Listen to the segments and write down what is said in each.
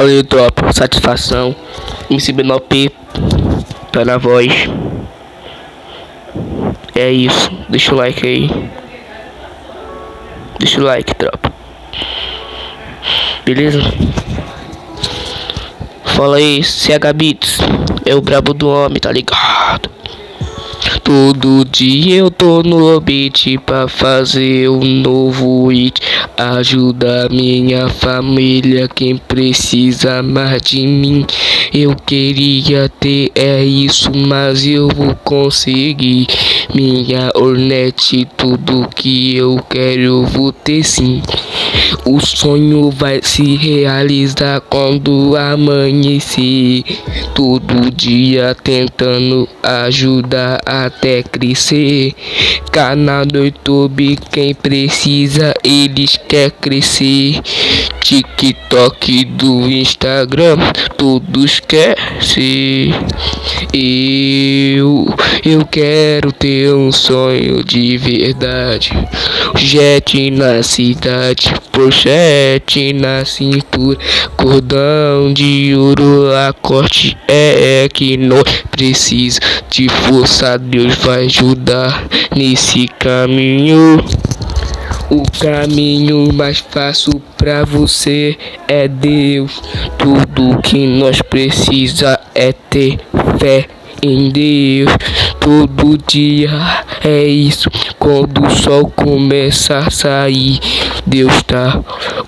Fala aí, tropa, satisfação. MC Benop, tá na voz. É isso, deixa o like aí. Deixa o like, tropa. Beleza? Fala aí, CH Beats, é o brabo do homem, tá ligado? Todo dia eu tô no beat pra fazer um novo hit. Ajuda minha família, quem precisa mais de mim. Eu queria ter isso, mas eu vou conseguir. Minha Hornet, tudo que eu quero eu vou ter sim. O sonho vai se realizar quando amanhecer. Todo dia tentando ajudar até crescer. Canal do YouTube, quem precisa, eles quer crescer. TikTok do Instagram, todos quer ser. Eu quero ter um sonho de verdade. Jet na cidade, pochete na cintura, cordão de ouro, a corte é que nós precisa de força. Deus vai ajudar nesse caminho. O caminho mais fácil pra você é Deus. Tudo que nós precisa é ter fé em Deus. Todo dia é isso. Quando o sol começa a sair, Deus tá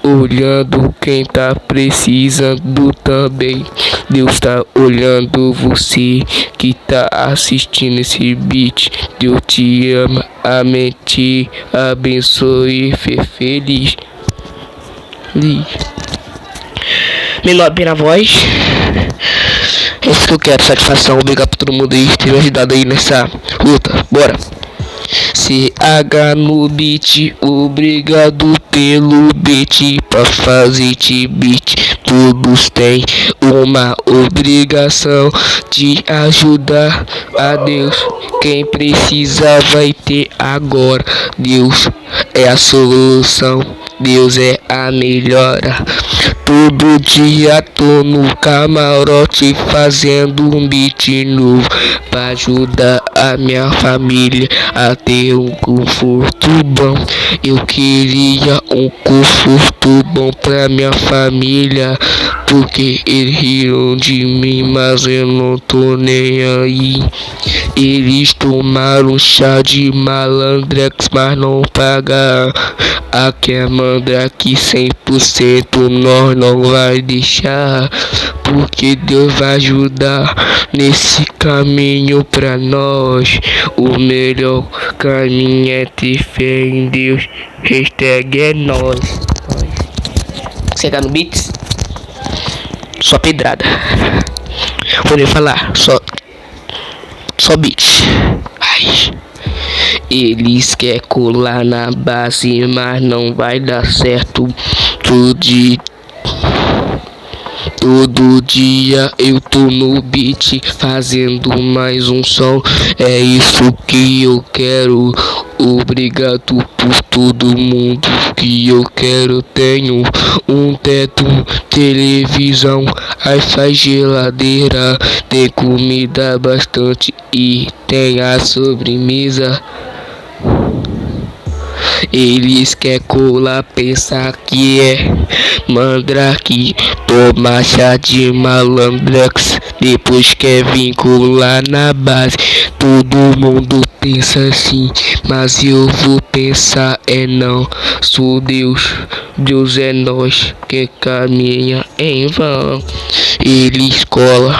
olhando quem tá precisando também. Deus tá olhando você que tá assistindo esse beat. Deus te ama, amém, te abençoe, feliz. Menor na voz. É isso que eu quero, satisfação. Obrigado pra todo mundo aí ter me ajudado aí nessa luta. Bora! CH no beat, obrigado pelo beat. Pra fazer te beat, todos têm uma obrigação de ajudar a Deus. Quem precisa vai ter agora. Deus é a solução, Deus é a melhora. Todo dia tô no camarote fazendo um beat novo pra ajudar a minha família a ter um conforto bom. Eu queria um conforto bom pra minha família, porque eles riram de mim, mas eu não tô nem aí. Eles tomaram chá de malandrex, mas não pagaram. Aqui é mandrake 100%, nós não vai deixar, porque Deus vai ajudar nesse caminho pra nós. O melhor caminho é ter fé em Deus. Hashtag é nóis. Você tá no beats? Só pedrada. Vou nem falar, só beats. Ai. Eles querem colar na base, mas não vai dar certo. Todo dia eu tô no beat fazendo mais um som. É isso que eu quero. Obrigado por todo mundo que eu quero. Tenho um teto, televisão, wi-fi, geladeira, tem comida bastante e tem a sobremesa. Eles querem colar, pensar que é mandrake, toma chá de malandrex, depois quer vincular na base. Todo mundo pensa assim, mas eu vou pensar é não. Sou Deus, Deus é nós, que caminha em vão. Eles colam.